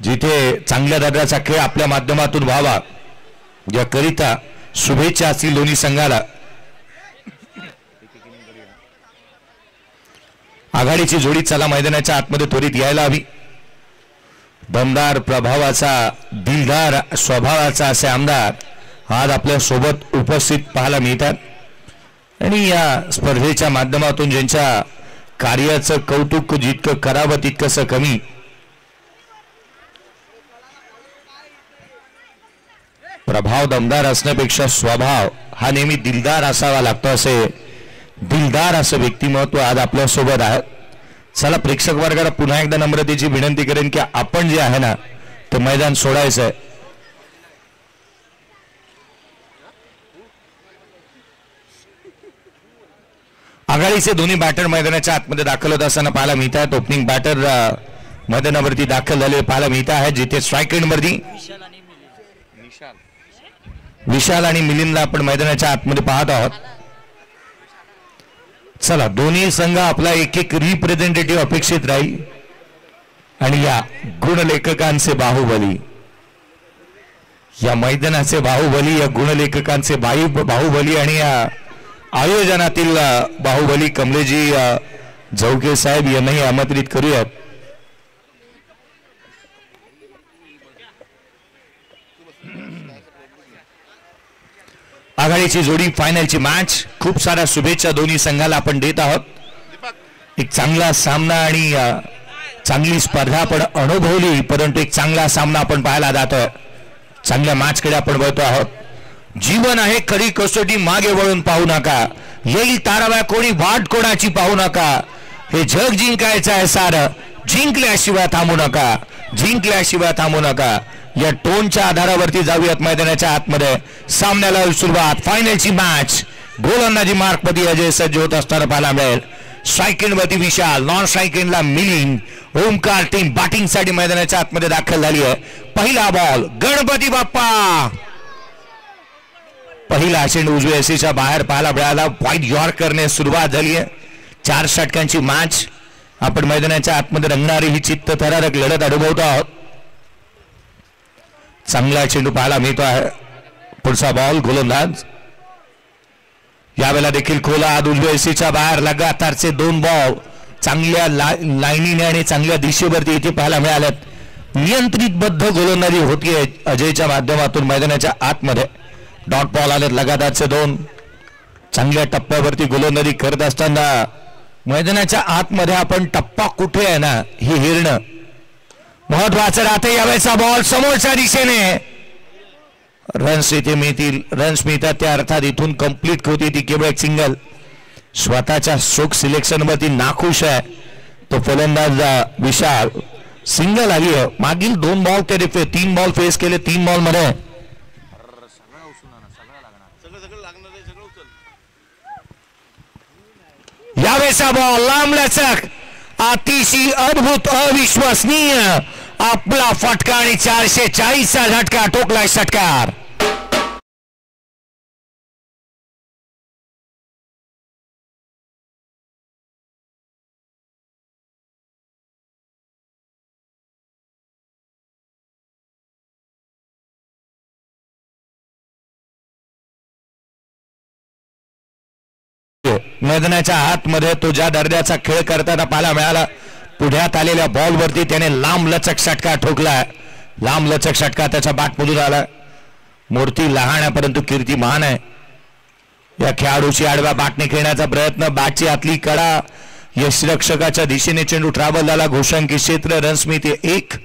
जिथे चांगल्या दर्जाचा खेळ आपल्या माध्यमातून व्हावा याकरिता शुभेच्छा असतील दोन्ही संघाला। आघाडीची जोडी चला मैदानाच्या आतमध्ये त्वरित यायला हवी। दमदार प्रभावाचा दिलदार स्वभावाचा असे आमदार आज आपल्या सोबत उपस्थित पाहायला मिळतात आणि या स्पर्धेच्या माध्यमातून ज्यांच्या कार्याचं कौतुक जितकं करावं तितकंसं कमी। प्रभाव दमदार असण्यापेक्षा स्वभाव हा नेहमी दिलदार असावा लागतो, असे दिलदार असं व्यक्तिमत्व आज आपल्या सोबत आहे। चला प्रेक्षक वर्गाला पुन्हा एकदा नम्रतेची विनंती करेन की आपण जे आहे ना ते मैदान सोडायचं आहे। आघाडीचे दोन्ही बॅटर मैदानाच्या आतमध्ये दाखल होत असताना पाहायला मिळतात। ओपनिंग बॅटर मैदानावरती दाखल झालेले पाहायला मिळत आहे, जिथे स्ट्राईक एंडवरती विशाल आणि मिलिंदला आपण मैदानाच्या आतमध्ये पाहत आहोत। चला दोन्ही संघ आपला एक एक रिप्रेझेंटेटिव्ह अपेक्षित राहील आणि या गुणलेखकांचे बाहुबली, या मैदानाचे बाहुबली, या गुणलेखकांचे बाहुबली आणि या आयोजनातील बाहुबली कमलेजी जवके साहेब यांनाही आमंत्रित करूयात। आघाडीची जोडी फायनलची मॅच, खूप साऱ्या शुभेच्छा दोन्ही संघाला आपण देत आहोत। एक चांगला सामना आणि चांगली स्पर्धा आपण अनुभवली, परंतु एक चांगला सामना आपण पाहायला जातोय। चांगल्या मॅचकडे आपण वळतो आहोत। जीवन आहे खरी कसोटी, मागे वळून पाहू नका, येईल ताराव्या कोणी वाट कोणाची पाहू नका, हे जग जिंकायचं आहे सारं, जिंकल्याशिवाय थांबू नका, जिंकल्याशिवाय थांबू नका। या टोनच्या आधारावरती जाऊयात मैदानाच्या आतमध्ये। सामन्याला सुरुवात, फायनलची मॅच। गोलंदाजी मार्कमध्ये अजय सज्ज होत असताना पाहायला मिळेल। स्ट्राईक एंडवरती विशाल, नॉन स्ट्राईक एंडला मिलिंद। ओमकार टीम बॅटिंगसाठी मैदानाच्या आतमध्ये दाखल झाली आहे। पहिला बॉल गणपती बाप्पा, पहिला चेंडू उजव्या एसीच्या बाहेर पाहायला मिळाला। वाईड यॉर्करने सुरुवात झाली आहे। 4 षटकांची मॅच आपण मैदानाच्या आतमध्ये रंगणारी ही चित्तथरारक लढत अनुभवतो आहोत। चांगला चेंडू पाहायला मिळतो आहे। पुढचा बॉल गोलंदाज, यावेळेला देखील खोला आत उजव्या एसीच्या बाहेर। लगातारचे 2 बॉल चांगल्या लाईनीने आणि चांगल्या दिशेवरती इथे पाहायला मिळाल्यात। नियंत्रितबद्ध गोलंदाजी होतीये अजयच्या माध्यमातून मैदानाच्या आतमध्ये। डॉट बॉल आलेत लगातारचे 2। चांगल्या टप्प्यावरती गोलंदाजी करत असताना मैदानाच्या आतमध्ये आपण टप्पा कुठे आहे ना हे हेरणं महत्वाचं राहते। यावेळेचा बॉल समोरच्या दिशेने, रन्स इथे मिळतील, रन्स मिळतात त्या अर्थात इथून कंप्लीट होती ती केवळ एक सिंगल। स्वतःच्या स्ट्रोक सिलेक्शन वरती नाखुश आहे तो फलंदाज विशाल। सिंगल आली आहे, मागील 2 बॉल ते 3 बॉल फेस केले, 3 बॉल मध्ये यावेळेचा बॉल लांबलचक, अतिशय अद्भुत अविश्वसनीय आपला फटका आणि 440 चा झटका ठोकलाय षटकार। मैदानाच्या आतमध्ये तो ज्या दर्जाचा खेळ करताना पाहायला मिळाला। पुढ्यात आलेल्या बॉलवरती त्याने लांब लचक षटका ठोकलाय। लांब लचक षटका त्याच्या बॅटमधून आला। मूर्ती लहान आहे परंतु कीर्ती महान आहे। या खेळाडूची आडव्या बॅटने खेळण्याचा प्रयत्न, बॅटची आतली कडा यष्टिरक्षकाच्या दिशेने चेंडू ट्रॅव्हल झाला। घोषांकित क्षेत्र, रन्स मिळते 1।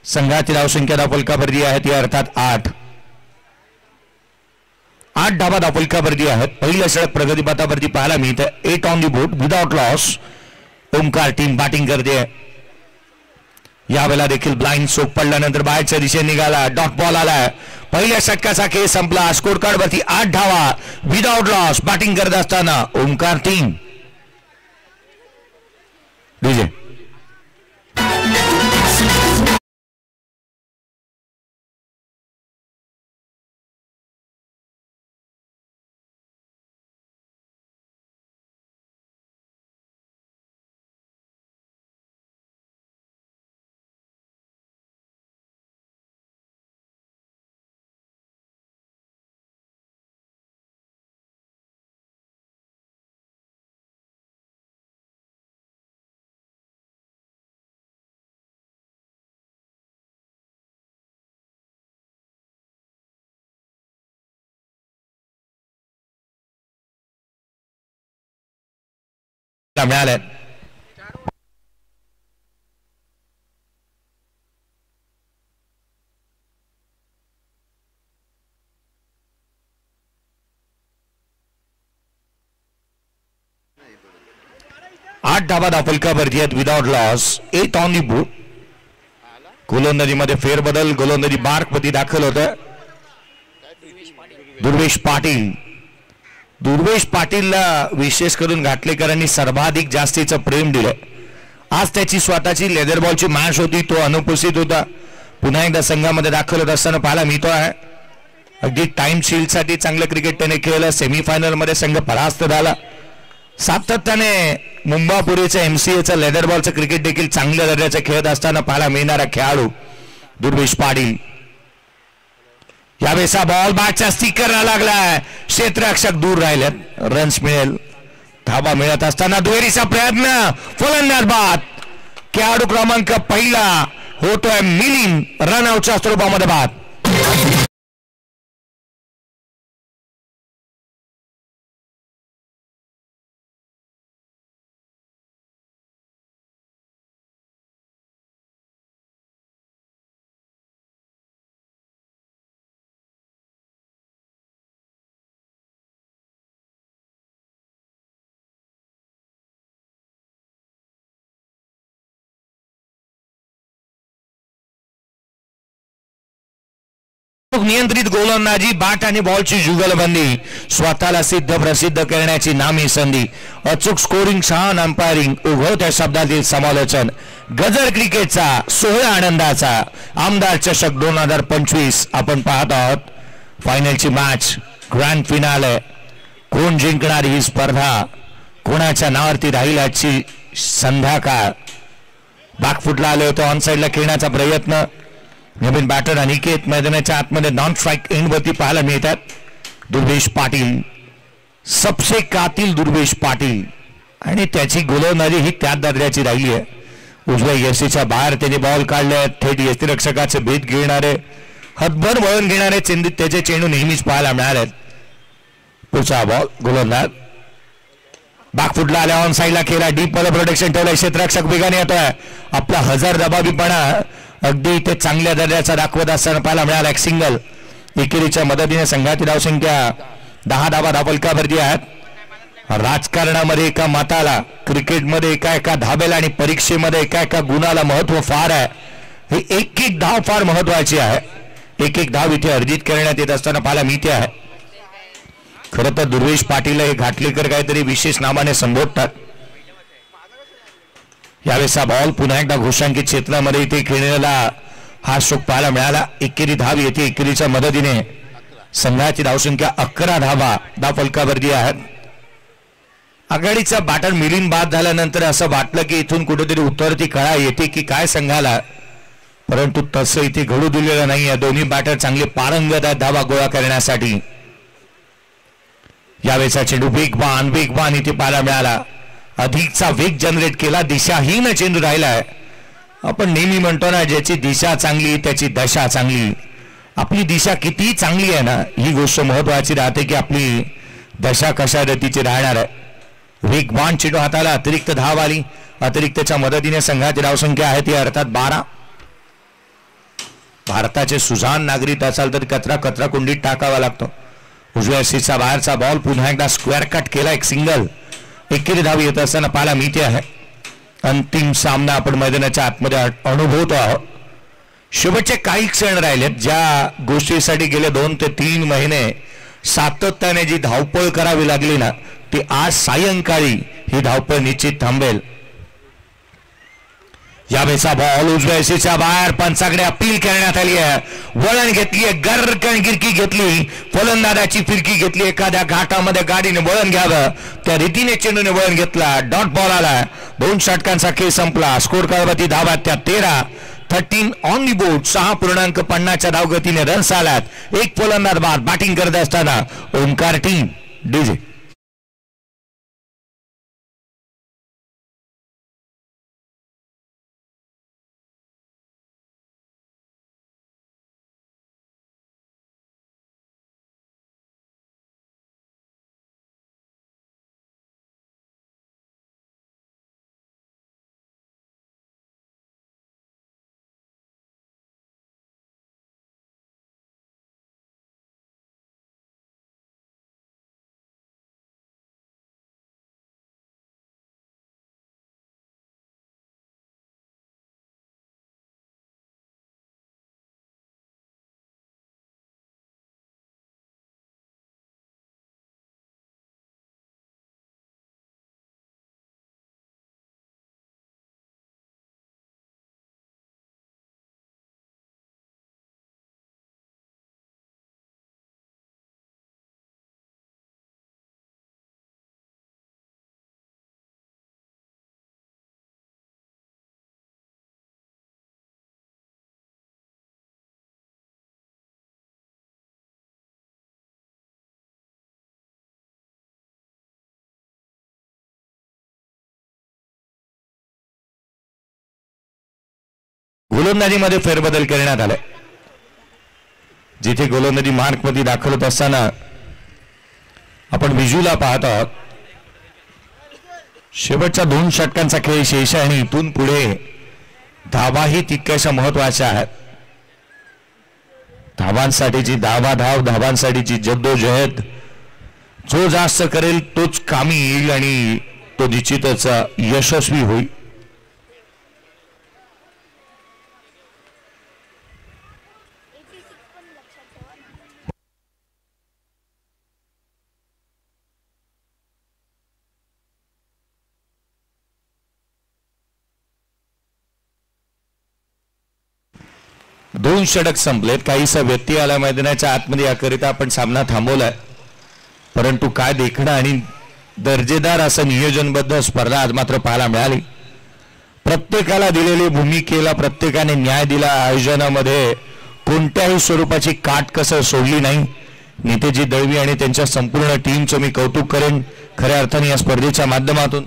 संघाची धावसंख्या धावफलकावरती आहे ती अर्थात 8 धावा धावफलकावरती आहेत। पहिल्या षटक प्रगतीपथावरती पाहायला मिळतं। 8 on the board without loss. Omkar team batting करते। यावेळेला देखील ब्लाइंड स्ट्रोक पडल्यानंतर बाहेरच्या दिशेने निघाला। डॉट बॉल आलाय। पहिल्या षटकाचा खेळ संपला। स्कोर कार्ड वरती 8 धावा विदाउट लॉस। बॅटिंग करत असताना ओमकार टीम डीजे मिळाले. आठ धाबा फलकावरती आहेत without loss. 8 on the board. गोलंदाजीमध्ये फेरबदल. गोलंदाजी बार्कमध्ये दाखल होत. दुर्वेश पाटीलला विशेष करून घाटलेकरांनी सर्वाधिक जास्तीचं प्रेम दिलं. आज त्याची स्वतःची लेदर बॉलची मॅच होती. तो अनुपस्थित होता. पुन्हा एकदा संघामध्ये दाखल होत असताना पाहायला मिळतो आहे. अगदी टाइम शील्ड साठी चांगलं क्रिकेट त्याने खेळलं. सेमीफायनल मध्ये संघ परास्त झाला. सातत्याने मुंबापुरीचं MCAचं लेदर बॉलचं क्रिकेट देखील चांगल्या दर्जाचं खेळत असताना पाहायला मिळणारा खेळाडू दुर्वेश पाटील. यावेळेचा बॉल बॅटच्या स्टिकरला लागलाय. क्षेत्ररक्षक दूर राहिले. रन्स मिळेल. धाबा मिळत असताना दुहेरीचा प्रयत्न. फलंदाज बाद. खेळाडू क्रमांक पहिला होतोय मिलिंद. रनआउटच्या स्वरूपामध्ये बाद. नियंत्रित गोलंदाजी. बॅट आणि बॉलची जुगलबंदी. स्वतःला सिद्ध प्रसिद्ध करण्याची नामी संधी. अचूक स्कोरिंग. छान अंपायरिंग. उघडत्या शब्दातील समालोचन. गजर क्रिकेटचा सोहळा आनंदाचा आमदार चषक 2025 आपण पाहत आहोत. फायनलची मॅच. Grand finale. कोण जिंकणार ही स्पर्धा. कोणाच्या नावावरती राहील आजची संध्याकाळ. बॅकफुटला आले होते. ऑन साइडला खेळण्याचा प्रयत्न. नवीन बॅटर अनिकेत मैदानाच्या आतमध्ये नॉन स्ट्राईक एंडवरती पाहायला मिळतात. दुर्वेश पाटील. सबसे कातील दुर्वेश पाटील. आणि त्याची गोलंदाजी ही त्याच दर्जाची राहिली आहे. उजव्या यशीच्या बाहेर त्याने बॉल काढले. थेट यष्टीरक्षकाचे भेद घेणारे हातभर वळण घेणारे त्याचे चेंडू नेहमीच पाहायला मिळाले. पुढचा बॉल. गोलंदाज बॅकफुटला आल्या. ऑन साइडला खेळला. डीप मध्ये प्रोटेक्शन ठेवलंय. क्षेत्ररक्षक वेगाने येतोय. आपला हजरजबाबीपणा अगदी ते चांगल्या दर्जाचा दाखवत असताना पाहायला मिळाला. एक सिंगल. एकेरीच्या मदतीने संघाची धावसंख्या 10 धावा धावफलकावरती आहेत. राजकारणामध्ये एका मताला, क्रिकेटमध्ये एका धाब्याला आणि परीक्षेमध्ये एका गुणाला महत्व फार आहे. ही एक धाव फार महत्वाची आहे. एक धाव इथे अर्जित करण्यात येत असताना पाहायला मिळते आहे. खरं तर दुर्वेश पाटील हे घाटलेकर काहीतरी विशेष नामाने संबोधतात. यावेळेचा बॉल पुन्हा एकदा घोषांकित क्षेत्रामध्ये इथे खेळलेला हा स्ट्रोक पाहायला मिळाला. एकेरी धाव येते. एकेरीच्या मदतीने संघाची धावसंख्या 11 धावा धावफलकावरती आहेत. आघाडीचा बॅटर मिलिंद बाद झाल्यानंतर असं वाटलं की इथून कुठेतरी उत्तरती कळा येते की काय संघाला, परंतु तसं इथे घडू दिलेलं नाहीये. दोन्ही बॅटर चांगले पारंगत आहेत धावा गोळा करण्यासाठी. यावेळेचा चेंडू वेगवान इथे पाहायला मिळाला. अधिकचा वेग जनरेट केला. दिशाहीन चेंडू राहिलाय. आपण नेहमी म्हणतो ना, ज्याची दिशा चांगली त्याची दशा चांगली. आपली दिशा किती चांगली आहे ना, ही गोष्ट महत्वाची राहते की आपली दशा कशा रीतीची राहणार आहे. वेगवान चेंडू हाताला. अतिरिक्त धाव आली. अतिरिक्तच्या मदतीने संघाची धावसंख्या आहे ती अर्थात 12. भारताचे सुजाण नागरिक असाल तर कचरा कुंडीत टाकावा लागतो. उजव्या सीचा बाहेरचा बॉल. पुन्हा एकदा स्क्वेअर कट केला. एक सिंगल. एकेरी धाव येत असताना पाहायला मिळते आहे. अंतिम सामना आपण मैदानाच्या आतमध्ये अनुभवतो आहोत. शेवटचे काही क्षण राहिलेत ज्या गोष्टीसाठी गेले 2 ते 3 महिने सातत्याने जी धावपळ करावी लागली ना, ती आज सायंकाळी ही धावपळ निश्चित थांबेल. यावेळेचा बॉल उजव्या यशीच्या बाहेर. पंचाकडे अपील करण्यात आली आहे. वळण घेतली. गरकण गिरकी घेतली. फलंदाजाची फिरकी घेतली. एखाद्या घाटामध्ये गाडीने वळण घ्यावं त्या रीतीने चेंडूने वळण घेतला. डॉट बॉल आला. 2 षटकांचा खेळ संपला. स्कोर कार्डवरती धावा त्या 13. 13 ऑन दी बोर्ड. 6.50च्या धावगतीने रन्स आलात. एक फलंदाज बाद. बॅटिंग करत असताना ओंकार टीम डीजे. गोलंदाजीमध्ये फेरबदल करण्यात आले. जिथे गोलंदाजी मार्कमध्ये दाखल होत असताना आपण विजूला पाहत आहोत. शेवटच्या 2 षटकांचा खेळ शेष आहे आणि इथून पुढे धावाही तितक्याशा महत्वाच्या आहेत. धावांसाठीची धावांसाठीची जद्दोजहद जो जास्त करेल तोच कामी येईल आणि तो निश्चितच यशस्वी होईल. दोन षटक संपलेत. काहीसा व्यत्यय आला मैदानाच्या आतमध्ये, याकरिता आपण सामना थांबवलाय. परंतु काय देखणं आणि दर्जेदार असं नियोजनबद्ध स्पर्धा आज मात्र पाहायला मिळाली. प्रत्येकाला दिलेली भूमिकेला प्रत्येकाने न्याय दिला. आयोजनामध्ये कोणत्याही स्वरूपाची काटकसर सोडली नाही. नितेजी दळवी आणि त्यांच्या संपूर्ण टीमचं मी कौतुक करेन खऱ्या अर्थाने या स्पर्धेच्या माध्यमातून.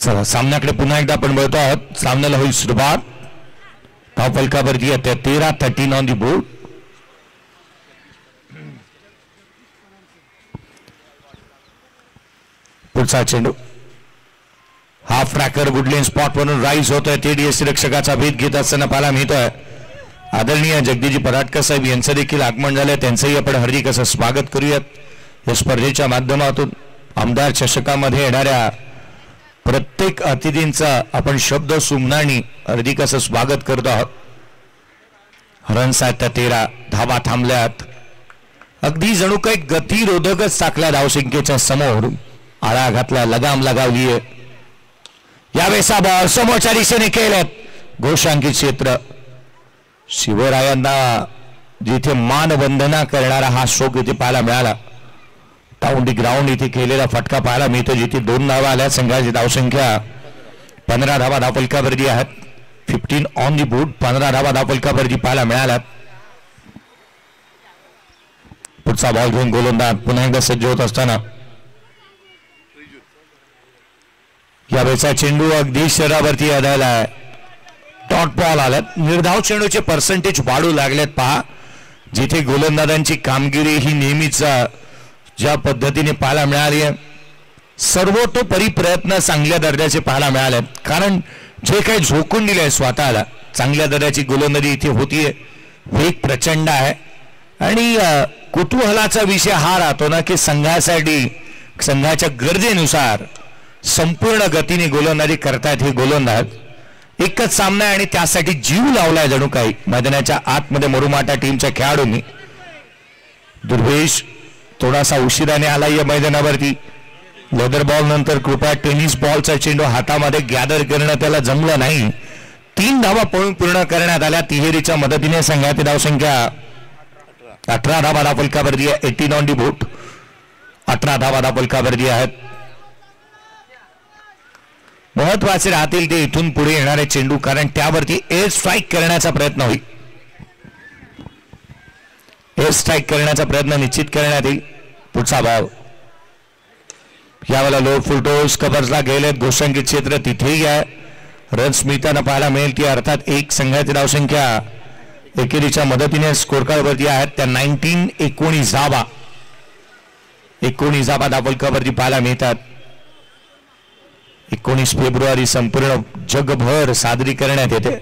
चला सामन्याकडे पुन्हा एकदा आपण बघतो आहोत. सामन्याला होईल सुरुवात. धावफलकावरती येते 13 ऑन दी बोर्ड. पुढचा चेंडू हाफ ट्रॅकर वुडलेन स्पॉट वरून राईज होतोय. TDS रक्षकाचा भेद घेत असताना पाहायला मिळतोय. आदरणीय जगदीजी पराडकर साहेब यांचं देखील आगमन झालंय. त्यांचंही आपण हार्दिक असं स्वागत करूयात या स्पर्धेच्या माध्यमातून. आमदार चषकामध्ये येणाऱ्या प्रत्येक अतिथींचा आपण शब्द सुमनानी हार्दिक असं स्वागत करतो आहोत. रन्स आहेत 13. धावा थांबल्यात. अगदी जणू काही गतिरोधकच टाकल्या धावसंख्येच्या समोर. आळा घातला, लगाम लगावलीये. यावेळेस बॉल समोरच्या दिशेने केलेत. घोषांकित क्षेत्र. शिवरायांना जिथे मानवंदना करणारा हा स्ट्रोक इथे पाहायला मिळाला. टाउन दी ग्राउंड इथे केलेला फटका पाहायला मिळतो. जिथे 2 धावा आल्या. संघाची धावसंख्या 15 धावा धावफलकावरती आहेत. 15 ऑन दी बोर्ड. 15 धावा धावफलकावरती पाहायला मिळाल्यात. पुढचा बॉल घेऊन गोलंदाज पुन्हा एकदा सज्ज होत असताना यावेळेचा चेंडू अगदी शरीरावरती आधायला. डॉट बॉल आल्यात. निर्धाव चेंडूचे पर्सेंटेज वाढू लागलेत पहा. जिथे गोलंदाजांची कामगिरी ही नेहमीच ज्या पद्धतीने पाहायला मिळाली आहे. सर्वतोपरी प्रयत्न चांगल्या दर्जाचे पाहायला मिळाले. कारण जे काही झोकून दिले स्वतःला चांगल्या दर्जाची गोलंदाजी इथे होतीये. वेग प्रचंड आहे आणि कुतूहलाचा विषय हा राहतो ना की संघासाठी संघाच्या गरजेनुसार संपूर्ण गतीने गोलंदाजी करतायत हे गोलंदाज. एकच सामना आहे आणि त्यासाठी जीव लावलाय जणू काही मैदानाच्या आतमध्ये मरुमाटा टीमच्या खेळाडूंनी. दुर्वेश थोडासा उशिराने आला या मैदानावरती. लेदर बॉल नंतर कृपया टेनिस बॉलचा चेंडू हातामध्ये गॅदर करणं त्याला जमलं नाही. 3 धावा पूर्ण करण्यात आल्या. तिहेरीच्या मदतीने संघाची धावसंख्या 18 धावा धावफलकावरती आहे. 18 ऑन दी बोर्ड. 18 धावा धावफलकावरती आहेत. महत्वाचे राहतील ते इथून पुढे येणारे चेंडू, कारण त्यावरती एअर स्ट्राईक करण्याचा प्रयत्न होईल. एअर स्ट्राईक करण्याचा प्रयत्न निश्चित करण्यात येईल. पुढचा भाव यावेळेला लो फुलटोस कव्हर्सला गेलेत. घोषांकित क्षेत्र तिथेही आहे. रन्स मिळताना पाहायला मिळेल ती अर्थात एक संघाची धावसंख्या एकेरीच्या मदतीने स्कोर कार्डवरती आहेत त्या 19 धावा 19 धावा धावफलकावरती पाहायला मिळतात. 19 फेब्रुवारी संपूर्ण जगभर साजरी करण्यात येते.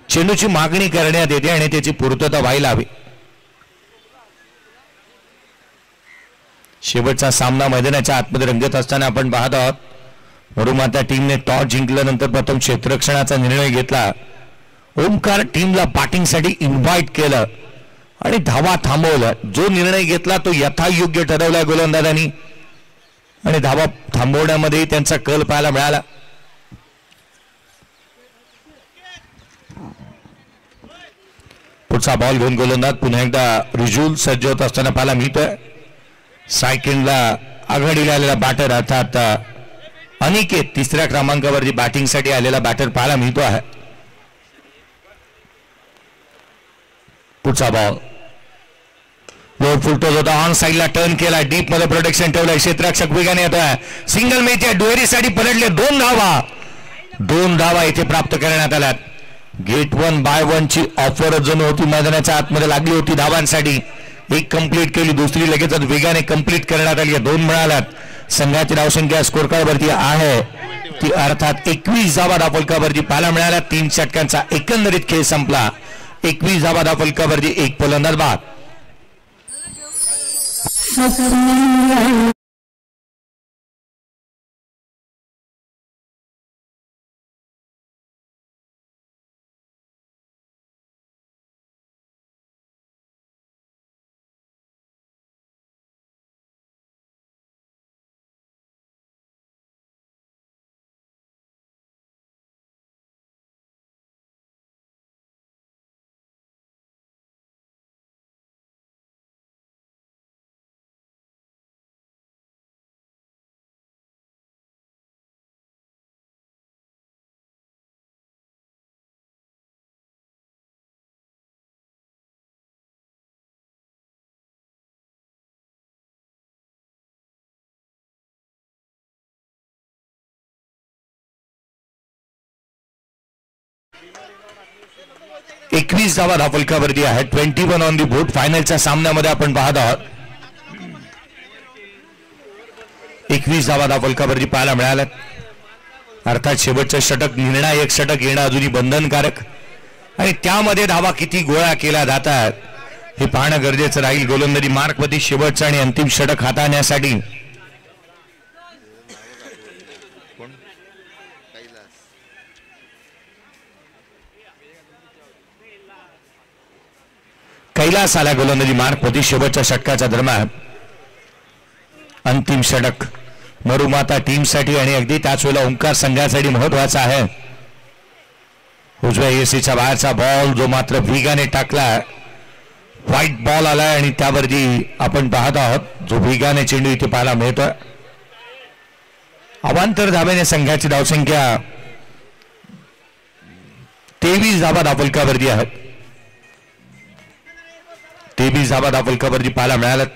चेंडूची मागणी करण्यात येते आणि त्याची पूर्तता व्हायला हवी. शेवटचा सामना मैदानाच्या आतमध्ये रंगत असताना आपण पाहत आहोत. मरुमाता टीमने टॉस जिंकल्यानंतर प्रथम क्षेत्ररक्षणाचा निर्णय घेतला. ओमकार टीमला बॅटिंगसाठी इन्व्हाइट केलं आणि धावा थांबवल्या. जो निर्णय घेतला तो यथायोग्य ठरवला गोलंदाजांनी आणि धावा थांबवण्यामध्ये त्यांचा कल पाहायला मिळाला. पुढचा बॉल घेऊन गोलंदाज पुन्हा एकदा रिजुल सज्ज होत असताना पाहायला मिळतोय. सायकलला आघाडीला आलेला बॅटर अर्थात अनिकेत 3ऱ्या क्रमांकावरती बॅटिंगसाठी आलेला बॅटर पाहायला मिळतो आहे. पुढचा बॉल लोड फुलटोज होता ऑन साइडला टर्न केला डीप मध्ये प्रोटेक्शन ठेवलंय क्षेत्ररक्षक वेगाने येतोय सिंगल मिळते दुहेरीसाठी पलटले 2 धावा इथे प्राप्त करण्यात आल्यात गेट 1 बाय 1 ची ऑफर जण होती मैदानाच्या आतमध्ये लागली होती धावांसाठी एक कंप्लीट केली दुसरी लगेच वेगाने कंप्लीट करण्यात आली 2 मिळाल्यात संघाची धावसंख्या स्कोर कार्ड वरती आहे ती अर्थात 21 धावा धावफलकावरती पाहायला मिळाल्या 3 षटकांचा एकंदरीत खेळ संपला 21 धावा धावफलकावरती 1 फलंदाज बाद 21 धावा धावफलकावरती आहे 21 ऑन दी बोर्ड फायनलच्या सामन्यामध्ये आपण पाहत आहोत 21 धावा धावफलकावरती पाहायला मिळाल्यात अर्थात शेवटचं षटक निर्णायक षटक येणं अजूनही बंधनकारक आणि त्यामध्ये धावा किती गोळा केल्या जातात हे पाहणं गरजेचं राहील गोलंदाजी मार्कवरती शेवटचं आणि अंतिम षटक हाताळण्यासाठी कैलास आला गोलंदाजी मार्कवरती शेवटच्या षटकाच्या दरम्यान अंतिम षटक मरुमाता टीमसाठी आणि अगदी त्याच वेळेला ओंकार संघासाठी महत्वाचा आहे उजव्या एसीच्या बाहेरचा बॉल जो मात्र वेगाने टाकला व्हाईट बॉल आलाय आणि त्यावरती आपण पाहत आहोत जो वेगाने चेंडू इथे पाहायला मिळतोय अवांतर धाब्याने संघाची धावसंख्या 23 धावा धावफलकावरती आहेत 23 धावा धावफलकावरती पाहायला मिळाल्यात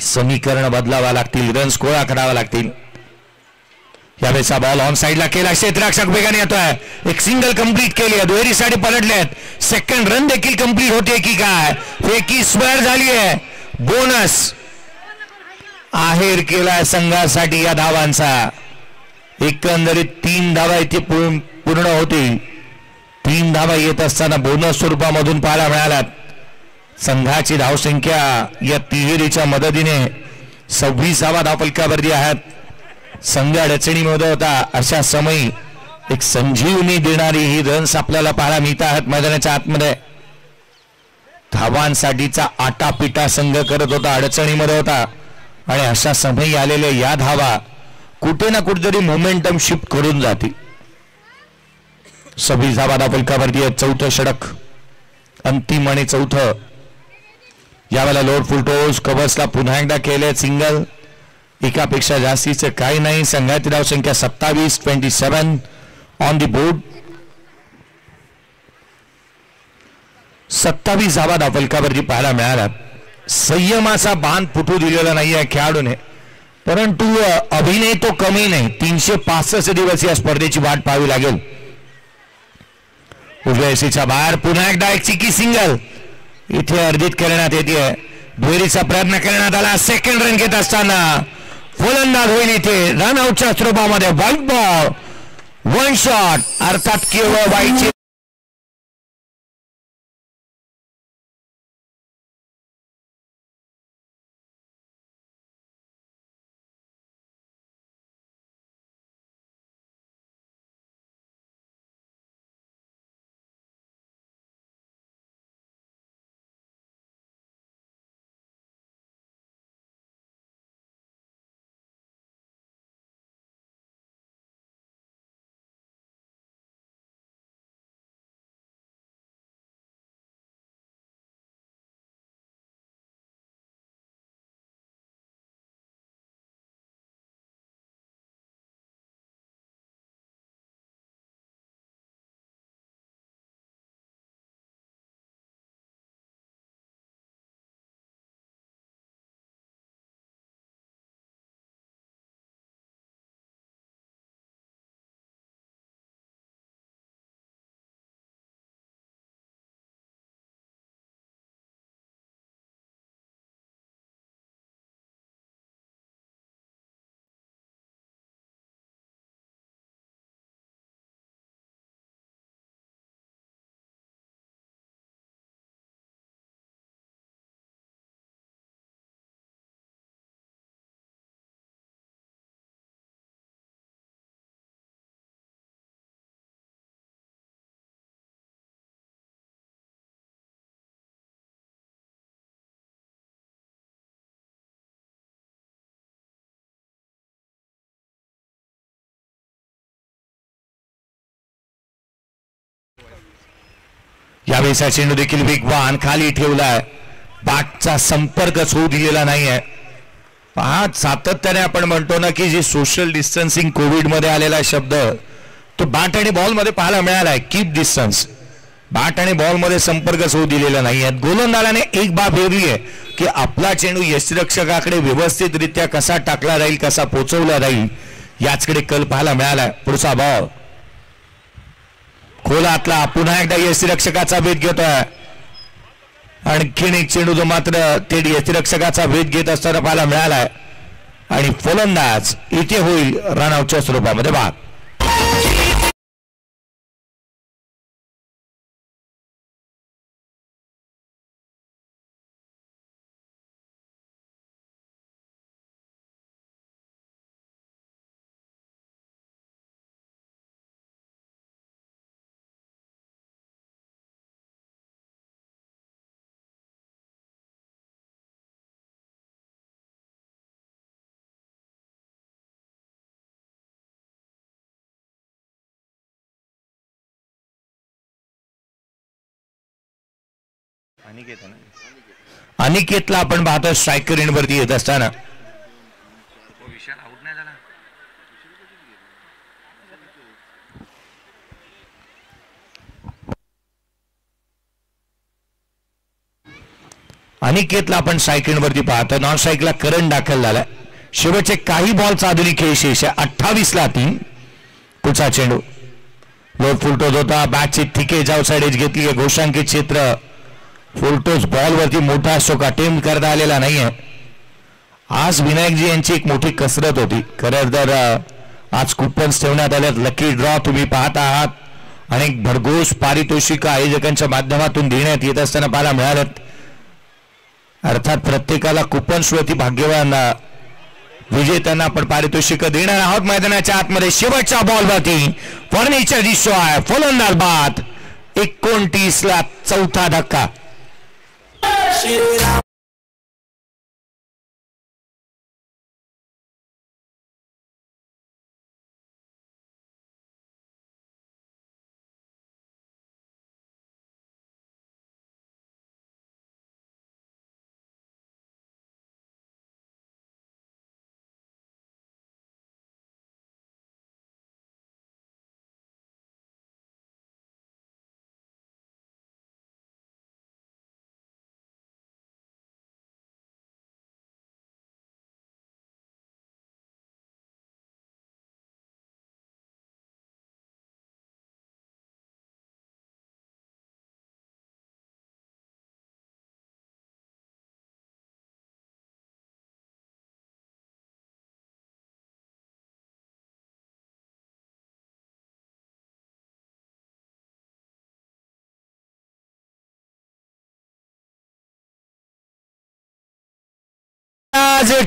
समीकरण बदलावा लागतील रन्स गोळा करावा लागतील यावेळेचा बॉल ऑन साइडला केला क्षेत्ररक्षक वेगाने येतोय एक सिंगल कंप्लीट केली आहे दुहेरीसाठी पलटलेत सेकंड रन देखील कंप्लीट होते की काय फेकी स्क्वेअर झाली आहे बोनस आहेर केलाय संघासाठी या धावांचा एकंदरीत 3 धावा इथे पूर्ण होतील 3 धावा येत असताना बोनस स्वरूपामधून पाहायला मिळाल्यात संघाची धावसंख्या या तिहेरीच्या मदतीने 26 धावा धावफलकावरती आहेत संघ अडचणीमध्ये होता अशा समयी एक संजीवनी देणारी ही रन्स आपल्याला पाहायला मिळत आहेत मैदानाच्या आतमध्ये धावांसाठीचा आटापिटा संघ करत होता अडचणीमध्ये होता आणि अशा समयी आलेल्या या धावा कुठे ना कुठेतरी मोमेंटम शिफ्ट करून जातील 26 धावा धावफलकावरती चौथं षटक अंतिम आणि चौथं यावेळेला लोड फुलटोज कव्हर्सला पुन्हा एकदा केले सिंगल एकापेक्षा जास्तीचे काही नाही संघाची धावसंख्या 27 ऑन दी बोर्ड 27 धावा धावफलकावरती पाहायला मिळाला संयमाचा बांध फुटू दिलेला नाही आहे खेळाडूने परंतु अभिनय तो कमी नाही 365 दिवस या स्पर्धेची वाट पाहावी लागेल उजव्या एसीच्या बाहेर पुन्हा एकदा एक चिकी सिंगल इथे अर्जित करण्यात येते दुहेरीचा प्रयत्न करण्यात आला सेकंड रन घेत असताना फलंदाज होईल इथे रन आउटच्या स्वरूपामध्ये व्हाईट बॉल 1 शॉट अर्थात केवळ व्हाईटची यावेळेस चेंडू देखील वेगवान खाली ठेवलाय, बॅटचा संपर्कच होऊ दिलेला नाहीये. पहा सातत्याने आपण म्हणतो ना की जे सोशल डिस्टन्सिंग कोविड मध्ये आलेला शब्द तो बॅट आणि बॉल मध्ये पाहायला मिळालाय. Keep distance. बॅट आणि बॉल मध्ये संपर्कच होऊ दिलेला नाहीये. गोलंदाजाने एक बाब हेरली आहे की आपला चेंडू यष्टिरक्षकाकडे व्यवस्थितरित्या कसा टाकला जाईल, कसा पोहोचवला जाईल याचकडे कल पाहायला मिळालाय. पुढचा बॉल खोलातला, पुन्हा एकदा यष्टिरक्षकाचा भेद घेतोय. आणखीन एक चेंडू जो मात्र थेट यष्टिरक्षकाचा भेद घेत असताना पाहायला मिळालाय आणि फलंदाज इथे होईल रनआउटच्या स्वरूपामध्ये बाद. अनिकेतला आपण पाहतो स्ट्रायकर एंड वरती येत असताना अनिकेतला आपण स्ट्रायकर एंड वरती पाहतो. नॉन स्ट्राईकला करंट दाखल झालाय. शेवटचे काही बॉलचा आधुनिक खेळ शेष आहे. 28ला 3. पुढचा चेंडू लो फुलटोज होता. बॅटची थिके जाऊ साइड एज घेतली आहे. घोषांकित क्षेत्र. फुलटोज बॉल वरती मोठा स्ट्रोक अटेम्प्ट करता आलेला नाहीये. आज विनायकजी यांची एक मोठी कसरत होती. खरं तर आज कुपन्स ठेवण्यात आल्यात. लकी ड्रॉ तुम्ही पाहत आहात. अनेक भरघोस पारितोषिक आयोजकांच्या माध्यमातून देण्यात येत असताना पाहायला मिळाल्यात. अर्थात प्रत्येकाला कुपन्सवरती भाग्यवान विजेत्यांना आपण पारितोषिक देणार आहोत. मैदानाच्या आतमध्ये शेवटच्या बॉलवरती फर्निचर दिसतोय. फलंदाज बाद. 29ला 4था धक्का.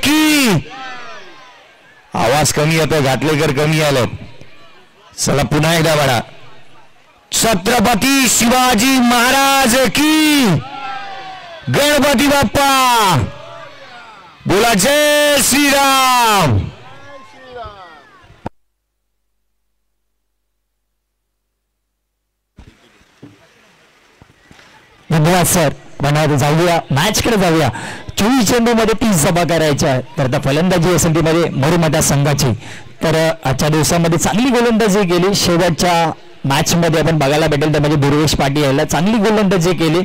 की आवाज कमी येतो. घाटलेकर कमी आलं. चला पुन्हा एकदा बडा. छत्रपती शिवाजी महाराज की. गणपती बाप्पा बोला. जय श्रीराम. धन्यवाद सर. म्हणा जाऊया मॅचकडे जाऊया. 24 चेंडूमध्ये 30 सभा करायच्या. तर त्या फलंदाजी असेल मध्ये मोरमटा संघाची. तर आजच्या दिवसामध्ये चांगली गोलंदाजी केली. शेवटच्या मॅच मध्ये आपण बघायला भेटेल तर म्हणजे दुर्वेश पाटील याला चांगली गोलंदाजी केली.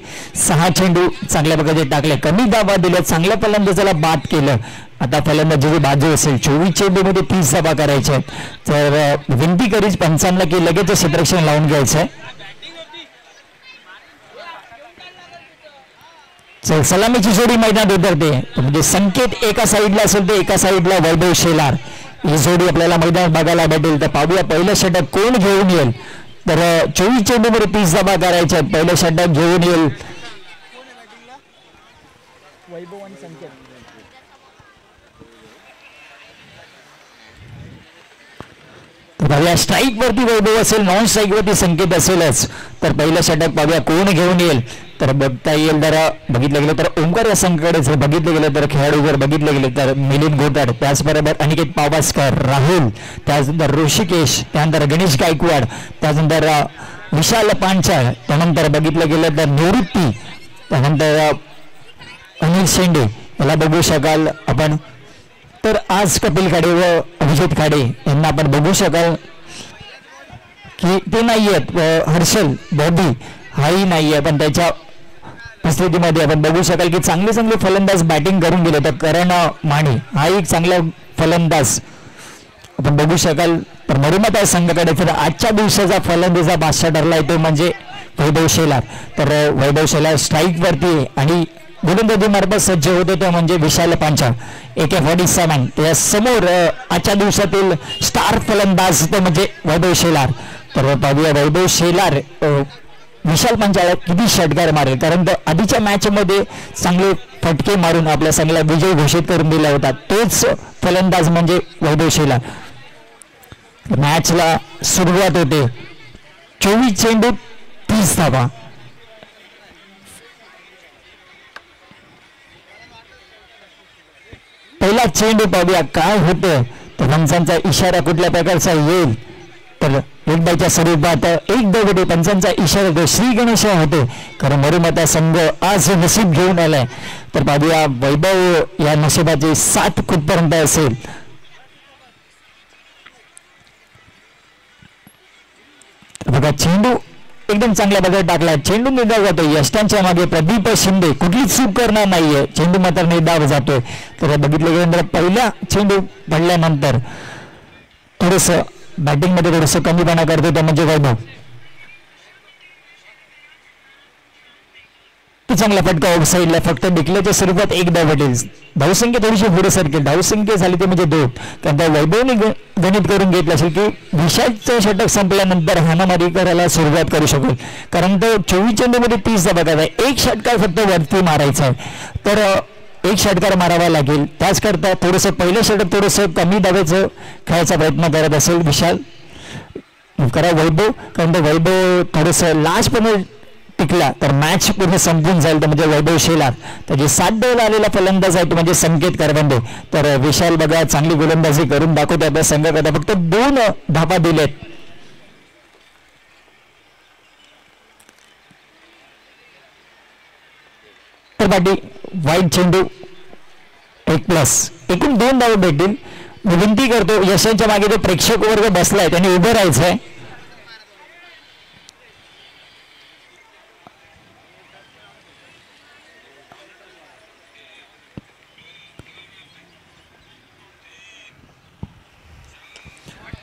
6 चेंडू चांगल्या प्रकारे टाकले. कमी दाबा दिले. चांगल्या फलंदाजाला बाद केलं. आता फलंदाजीची बाजू असेल 24 चेंडूमध्ये 30 सभा करायच्या. तर विनंती करीच पंचांना की लगेच क्षेत्ररक्षण लावून घ्यायचं. सलामीची जोडी मैदानात उतरते. म्हणजे संकेत एका साईडला असेल तर एका साईडला वैभव शेलार. ही जोडी आपल्याला मैदानात बघायला भेटेल. तर पाहूया पहिलं षटक कोण घेऊन येईल. तर 24 चेंडूमध्ये 30 धावा करायच्या. पहिलं षटक घेऊन येईल वैभव आणि संकेत. स्ट्राईक वरती वैभव असेल, नॉन स्ट्राईक वरती संकेत असेलच. तर पहिलं षटक पाहूया कोण घेऊन येईल. तर बघता येईल जर बघितलं गेलं तर ओंकार या संघाकडे जर बघितलं गेलं तर खेळाडू जर बघितले गेले तर मिलिंद घोटाड, त्याचबरोबर अनिकेत पावसकर, राहुल, त्याचनंतर ऋषिकेश, त्यानंतर गणेश गायकवाड, त्यानंतर विशाल पांचाळ, त्यानंतर बघितलं गेलं तर निवृत्ती, त्यानंतर अनिल शेंडे याला बघू शकाल आपण. तर आज कपिल खाडे व अभिजित खाडे यांना आपण बघू शकाल की ते नाही आहेत. हर्षल बॉबी हाही नाही आहे, पण त्याच्या उपस्थितीमध्ये आपण बघू शकाल की चांगले चांगले फलंदाज बॅटिंग करून गेले. तर करण माने हा एक चांगला फलंदाज आपण बघू शकाल. तर मरुमता संघाकडे तर आजच्या दिवसाचा फलंदाजा बादशाह ठरला तो म्हणजे वैभव शेलार. तर वैभव शेलार स्ट्राईक वरती आणि गोलंदाजी मार्फत सज्ज होते तो म्हणजे विशाल पांचाळ AK-47. त्या समोर आजच्या दिवसातील स्टार फलंदाज तो म्हणजे वैभव शेलार. तर पाहूया वैभव शेलार विशाल पांचाळ किती षटकार मारेल, कारण आधीच्या मॅच मध्ये चांगले फटके मारून आपल्या संघाला विजय घोषित करून दिला होता. तोच फलंदाज म्हणजे वैभव शेलार. मॅचला सुरुवात होते. 24 चेंडू 30 धावा. पहिला चेंडू पाहूया काय होतं. तर पंचांचा इशारा कुठल्या प्रकारचा येईल. तर एक बायच्या स्वरूपात एक दगडे पंचांचा इशारा तो श्री गणेश होते. कारण मरुमता संघ आज नशीब घेऊन आलाय. तर पाहूया वैभव या नशिबाची साथ कुठपर्यंत असेल. बघा चेंडू एकदम चांगल्या बघा टाकला. चेंडू निर्धाव जातोय यष्टांच्या मागे. प्रदीप शिंदे कुठली चूक करणार नाहीये. चेंडू मात्र निर्धाव जातोय. तर बघितलं गेल्यानंतर पहिला चेंडू पडल्यानंतर थोडस बॅटिंग मध्ये थोडस कमीपणा करतो तो म्हणजे वैभव. तो चांगला फटका ऑफ साईडला फक्त डिक्लेअरच्या स्वरूपात एक धाव भेटेल. धावसंख्या थोडीशी पुढे सरकेल. धावसंख्या झाली ते म्हणजे 2. कारण त्या वैभवने गणित करून घेतलं असेल की विशालचं षटक संपल्यानंतर हाणामारी करायला सुरुवात करू शकेल. कारण तो 24 चेंडूमध्ये 30 धावा आहे. एक षटकार फक्त वरती मारायचा आहे. तर एक षटकार मारावा लागेल. त्याचकरता थोडंसं पहिलं षटक थोडंसं कमी धावेचं खेळायचा प्रयत्न करत असेल विशाल. करा वैभव, कारण तो वैभव थोडंसं लास्टपणे टिकला तर मॅच पूर्ण संपून जाईल. तर म्हणजे वैभव शेलार त्याची 7 धावेला आलेला फलंदाज आहे तो म्हणजे संकेत करवंदे. तर विशाल बघा चांगली गोलंदाजी करून दाखवते. आपल्या संघाकडे फक्त 2 धावा दिलेत. तर बाटी वाईट चेंडू 1+, एकूण 2 धावा भेटतील. विनंती करतो यशांच्या मागे जो प्रेक्षक वर्ग बसलाय त्यांनी उभं राहायचंय.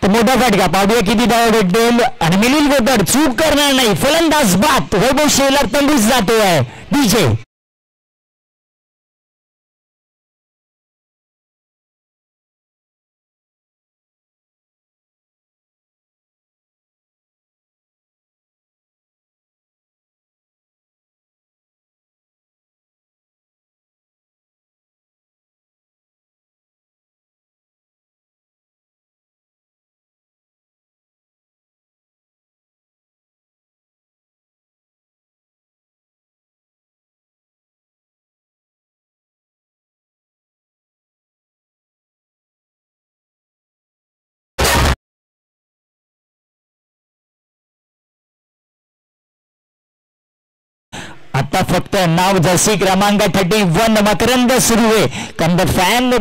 मोठा फटका पाहूया किती धावा भेटतील आणि मिलिंद गोतर चूक करणार नाही. फलंदाज बाद. वैभव शेलार तंबूच जातोय. डीजे आता फक्त नाव जर्सी क्रमांक 31 मकरंद सुरू आहे. कारण फॅन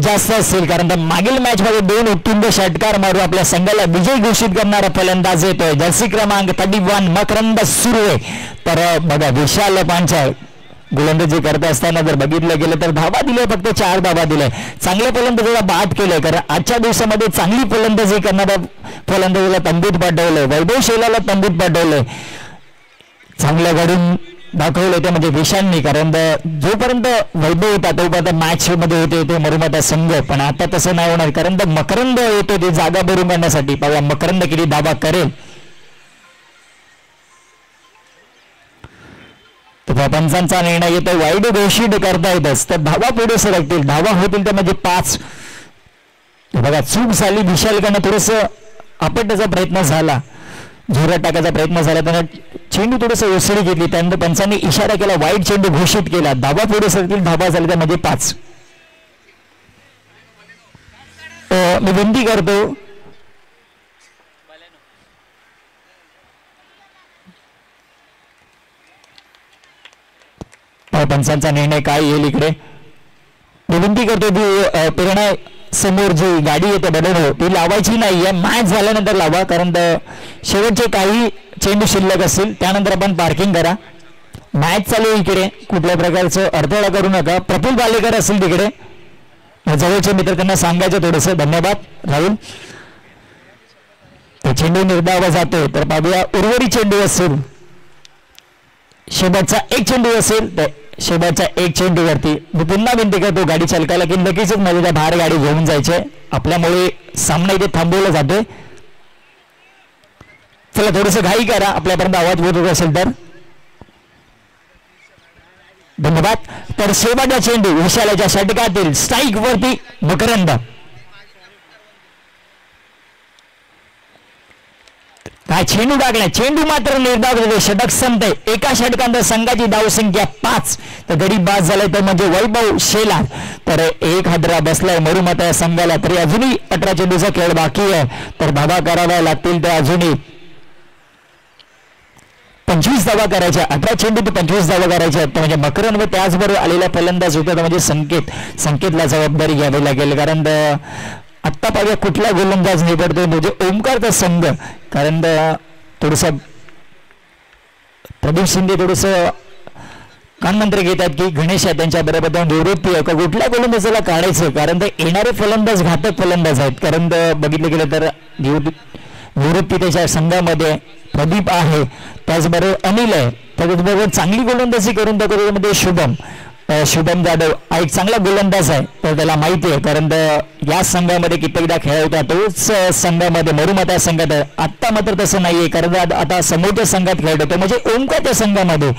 जास्त असेल, कारण मागील मॅच मध्ये 2 उत्तुंग षटकार मारून आपल्या संघाला विजय घोषित करणारा फलंदाज येतोय. जर्सी क्रमांक 31 मकरंद सुरू आहे. तर बघा विशाल पांचाळ गोलंदाजी करत असताना जर बघितलं गेलं तर धावा दिल्या फक्त 4 धावा दिल्या. चांगल्या फलंदाजीला बाद केलंय. कारण आजच्या दिवसामध्ये चांगली फलंदाजी करणाऱ्या फलंदाजीला तंबूत पाठवलंय. वैभव शेलारला तंबूत पाठवलंय. चांगल्या घडून दाखवलं ते म्हणजे विशालनी. कारण जोपर्यंत वैभव होता तोपर्यंत मॅच मध्ये होते ते मरुमता संघ. पण आता तसं नाही होणार, कारण मकरंद येतो ते जागा भरून करण्यासाठी. पाहूया मकरंद किती धावा करेल. तर पंचांचा निर्णय येतो वाईड घोषित करता येतच. तर धावा पुढे सरकतील. धावा होतील तर म्हणजे 5. बघा चूक झाली विशालकडनं. थोडस आपटण्याचा प्रयत्न झाला, जोरात टाकायचा प्रयत्न झाला. त्यानं चेंडू थोडस ओसळी घेतली. त्यानंतर पंचांनी इशारा केला, वाईट चेंडू घोषित केला. धावा पुढे सरतील. धावा झाली त्यामध्ये 5. मी विनंती करतो पंचांचा निर्णय काय येईल इकडे. विनंती करतो ती प्रेरणा समोर जी गाडी येते बडोनो ती लावायची नाहीये, मॅच झाल्यानंतर लावा, कारण शेवटचे काही चेंडू शिल्लक असतील त्यानंतर आपण पार्किंग करा. मॅच चालू आहे इकडे, कुठल्या प्रकारचं अडथळा करू नका. प्रफुल्ल बालेकर असतील तिकडे, जवळचे मित्र त्यांना सांगायचं थोडंसं. धन्यवाद राहुल. चेंडू निर्धाव जातोय तर पाहूया उर्वरित चेंडू असेल, शेवटचा एक चेंडू असेल तर शेवटच्या एक चेंडूवरती मी पुन्हा विनंती करतो गाडी चालकाला की लगेचच माझ्या बाहेर गाडी घेऊन जायचे, आपल्यामुळे सामना इथे थांबवला जातोय. चला थोडस घाई करा, आपल्यापर्यंत आवाज पोहोचत असेल तर. धन्यवाद. तर शेवटचा चेंडू विशालाच्या षटकातील स्ट्राईक वरती मकरंद. काय चेंडू टाकलाय, चेंडू मात्र निर्धाव झाले, षटक संपते. एका षटकांत संघाची धावसंख्या 5, तर गडी बाद झालाय तर म्हणजे वैभव शेलार. तर एक हादरा बसलाय मरुमता संघाला, तरी अजूनही 18 चेंडूचा खेळ बाकी आहे, तर धावा कराव्या लागतील. तर अजूनही 25 धावा करायच्या, 18 चेंडू ते 25 धावा करायच्या. तर म्हणजे मकरन व त्याचबरोबर आलेला फलंदाज होता म्हणजे संकेतला जबाबदारी घ्यावी लागेल, कारण आत्ता पाहिजे कुठला गोलंदाज निवडतोय म्हणजे ओमकारचा संघ. कारण थोडस प्रदीप शिंदे थोडस कानमंत्र घेतात की गणेश आहे त्यांच्या बरोबर निवृत्ती आहे का कुठल्या गोलंदाजाला काढायचं, कारण ते येणारे फलंदाज घातक फलंदाज आहेत. कारण बघितलं गेलं तर निवृत्ती त्याच्या संघामध्ये प्रदीप आहे, त्याचबरोबर अनिल आहे, त्याचबरोबर चांगली गोलंदाजी करून दाखवतो शुभम जाधव हा एक चांगला गोलंदाज आहे, तर त्याला माहिती आहे. कारण या संघामध्ये कित्येकदा खेळ होता, तोच संघामध्ये मरुमता संघात आहे. आत्ता मात्र तसं नाहीये, कारण आता समोरच्या संघात खेळत होतो म्हणजे ओमकारच्या संघामध्ये.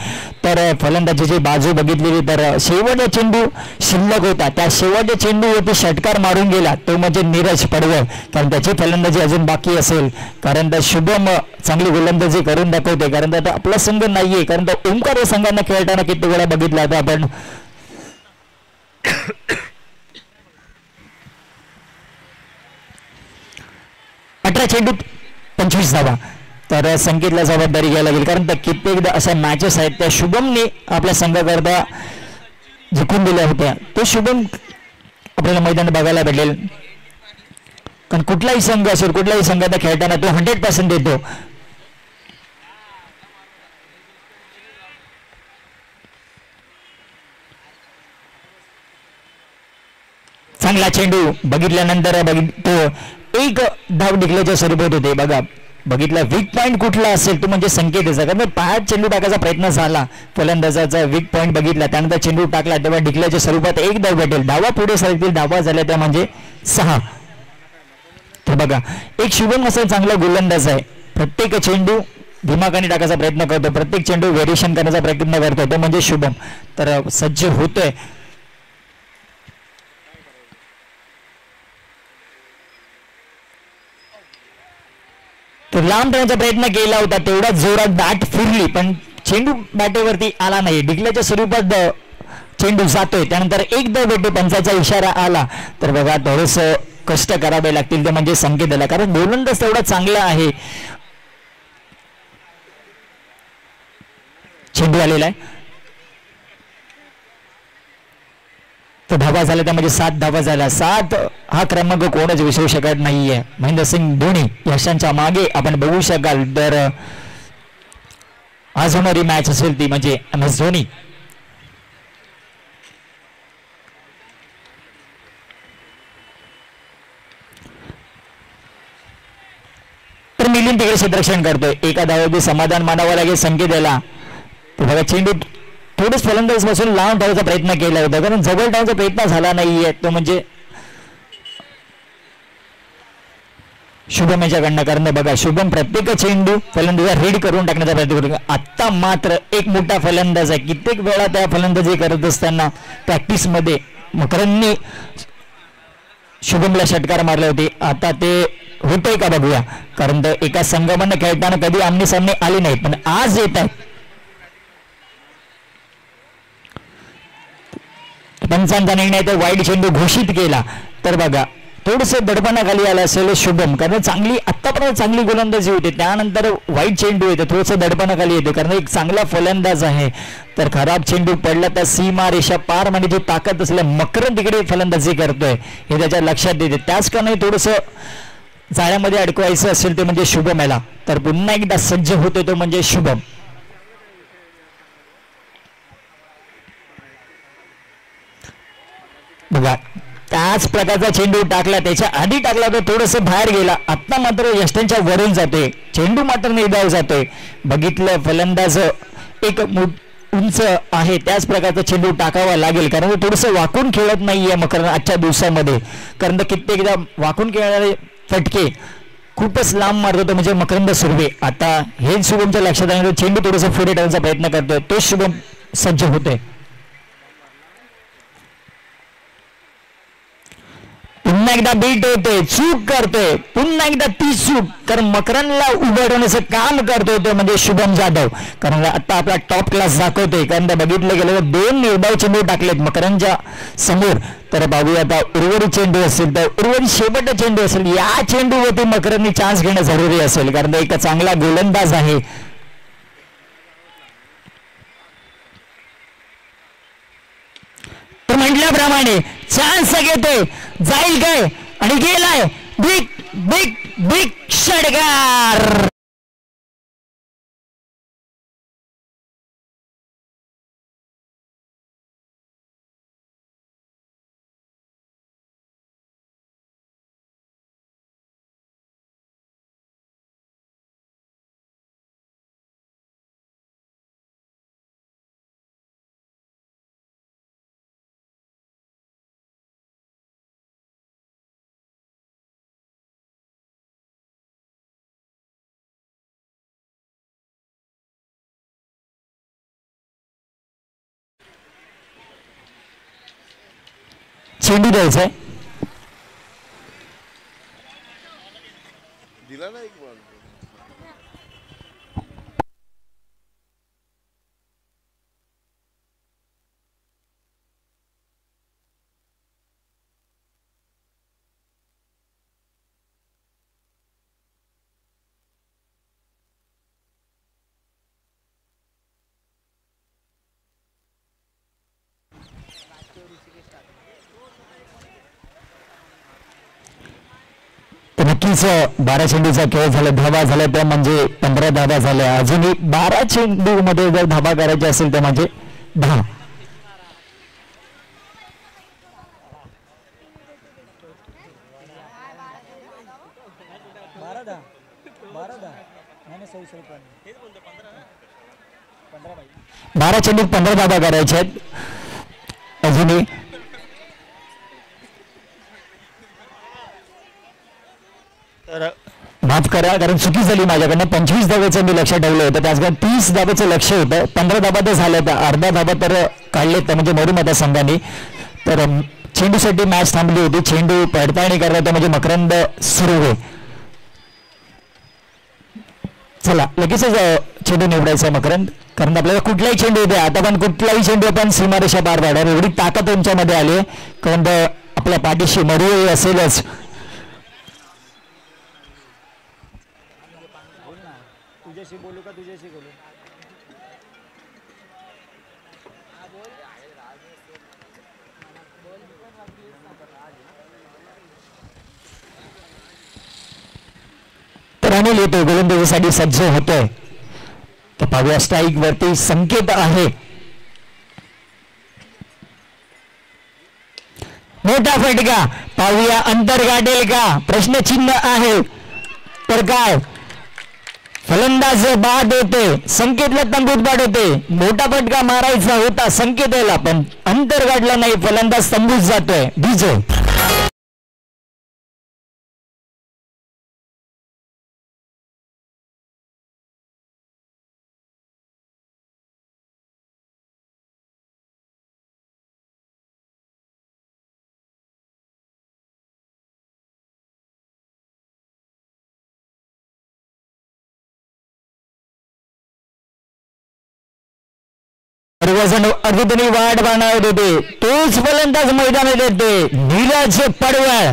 तर फलंदाजीची बाजू बघितलेली तर शेवटचा चेंडू शिल्लक होता, त्या शेवटच्या चेंडूवरती षटकार मारून गेला तो म्हणजे नीरज पडवळ, कारण त्याची फलंदाजी अजून बाकी असेल. कारण शुभम चांगली गोलंदाजी करून दाखवते, कारण आता आपला संघ नाहीये, कारण ओमकार संघांना खेळताना किती वेळा बघितला आता आपण. 18 चेंडूत 25 धावा, तर संकेतला जबाबदारी घ्यायला लागेल, कारण कित्येकदा अशा मॅचेस आहेत त्या शुभमने आपल्या संघाकरता जिंकून दिल्या होत्या. तो शुभम आपल्याला मैदान बघायला भेटेल, कारण कुठलाही संघ असेल कुठल्याही संघात खेळताना तो 100% देतो. चांगला चेंडू बघितल्यानंतर तो एक धाव डिकल्याच्या स्वरूपात होते. बघा बघितला वीक पॉईंट कुठला असेल तो म्हणजे संकेताचा, कारण पायात चेंडू टाकायचा प्रयत्न झाला, फलंदाजाचा वीक पॉईंट बघितला, त्यानंतर चेंडू टाकला तेव्हा डिकल्याच्या स्वरूपात एक धाव भेटेल. धावा पुढे सरतील, धावा झाल्या त्या म्हणजे 6. तर बघा एक शुभम असेल चांगला गोलंदाज आहे, प्रत्येक चेंडू दिमागाने टाकायचा प्रयत्न करतो, प्रत्येक चेंडू व्हेरिएशन करण्याचा प्रयत्न करतो, तो म्हणजे शुभम. तर सज्ज होतोय. तर लांब ठेवण्याचा प्रयत्न केला होता, तेवढा जोरात बॅट फिरली पण चेंडू बॅटेवरती आला नाही, डिकल्याच्या स्वरूपात चेंडू जातोय. त्यानंतर एक धाव भेटे, पंचाचा इशारा आला. तर बघा थोडस कष्ट करावे लागतील ते म्हणजे संकेताला, कारण गोलंदाज तेवढा चांगला आहे. चेंडू आलेला आहे, तर धावा झाल्या त्या म्हणजे 7 धावा झाल्या. 7 हा क्रमांक कोणच विसरू शकत नाहीये. महेंद्रसिंग धोनी यशांच्या मागे आपण बघू शकाल. तर आज होणारी मॅच असेल ती म्हणजे MS धोनी. तर मिलिंद तिकडे क्षेत्ररक्षण करतोय, एका धावेमध्ये समाधान मानावं लागेल संकेताला. बघा चेंडू थोडंच फलंदाज पासून लांब धावायचा प्रयत्न केला होता, कारण जवळ धावायचा प्रयत्न झाला नाहीये तो म्हणजे शुभम याच्याकडनं. कारण बघा शुभम प्रत्येक चेंडू फलंदाजा रीड करून टाकण्याचा प्रयत्न करतो. आता मात्र एक मोठा फलंदाज आहे, कित्येक वेळा त्या फलंदाजी करत असताना प्रॅक्टिस मध्ये मकरनने शुभमला षटकार मारले होते. आता ते होतंय का बघूया, कारण एका संघामधून खेळताना कधी आमने सामने आले नाहीत पण आज येत आहे. पंचांचा निर्णय तर वाईट चेंडू घोषित केला. तर बघा थोडंसं दडपणाखाली आलं असेल शुभम, कारण चांगली आत्तापर्यंत चांगली गोलंदाजी होती, त्यानंतर वाईट चेंडू येते, थोडंसं दडपणाखाली येते, कारण एक चांगला फलंदाज आहे. तर खराब चेंडू पडला तर सीमा रेषा पार म्हणजे ताकद असल्या मकरंद तिकडे फलंदाजी करतोय हे त्याच्या लक्षात येते. त्याच कारणाने थोडंसं जाळ्यामध्ये अडकवायचं असेल ते म्हणजे शुभम याला. तर पुन्हा एकदा सज्ज होतो तो म्हणजे शुभम. बघा त्याच प्रकारचा चेंडू टाकला, त्याच्या आधी टाकला तो थोडंसं बाहेर गेला, आता मात्र यष्टांच्या वरून जातोय, चेंडू मात्र निर्धाव जातोय. बघितलं फलंदाज एक उंच आहे, त्याच प्रकारचा चेंडू टाकावा लागेल, कारण तो थोडंसं वाकून खेळत नाहीये मकरंद आजच्या दिवसामध्ये. कारण कित्येकदा वाकून खेळणारे फटके खूपच लांब मारत होतो म्हणजे मकरंद सुर्वे. आता हे शुभमच्या लक्षात आलं, चेंडू थोडंसं पुढे टाकण्याचा प्रयत्न करतोय, तो शुभम सज्ज होतोय. पुन्हा एकदा बीट होतोय, चूक करतोय, पुन्हा एकदा ती चूक, कारण मकरंदला उभं ठेवण्याचं काम करतोय तो म्हणजे शुभम जाधव. कारण आता आपला टॉप क्लास दाखवतोय, कारण बघितलं गेलं तर 2 निर्धाव चेंडू टाकलेत मकरंदच्या समोर. तर बाबू आता उर्वरित चेंडू असेल तर उर्वरित शेवटचा चेंडू असेल, या चेंडूवरती मकरंदने चान्स घेणं जरुरी असेल, कारण एक चांगला गोलंदाज आहे. तर म्हटल्याप्रमाणे चान्स घेतोय, जाईल काय आणि गेलाय, बिग बिग बिग षटकार. चेंडू द्यायचाय, दिला ना एक बॉल. 12 चेंडूचा खेळ झाला, धावा झाल्या त्या म्हणजे 15 धावा झाल्या. अजूनही 12 चेंडू मध्ये जर धावा करायची असेल तर म्हणजे 10. बारा चेंडूत 15 धावा करायच्या आहेत अजूनही. माफ करा कारण चुकी झाली माझ्याकडनं. 25 धाब्याचं मी लक्ष ठेवलं होतं, त्याचबरोबर 30 धाब्याचं लक्ष होतं. 15 धाबा तर झाल्या, तर अर्धा धाबा तर काढलेत म्हणजे मरुमता संघाने. तर चेंडूसाठी मॅच थांबली होती, चेंडू पडताळणी करत होता म्हणजे मकरंद सुर्वे. चला लगेचच चेंडू निवडायचा मकरंद, कारण आपल्याला कुठलाही चेंडू द्या, आता पण कुठलाही चेंडू आपण सीमारेषा पार पाडणार एवढी ताकद तुमच्यामध्ये आली. कारण आपल्या पाठीशी मरुवे असेलच. तुझ्याशी बोलू का तुझ्याशी बोलू? तर अनिल येतो गोलंदाजीसाठी सज्ज होतोय. तर पाहूया स्ट्राईक वरती संकेत आहे. मोठा फटका, पाहूया अंतर गाठेल का, प्रश्नचिन्ह आहे. तर काय फलंदाज बाद होते, संकेतला तंबूत बाद होते. मोठा फटका मारायचा होता संकेताला, पण अंतर गाठला नाही, फलंदाज तंबूत जातोय. डीजे अर्धतनी वाट बनवत होते, तोच फलंदाज मैदानात येते. नीरज पडवळ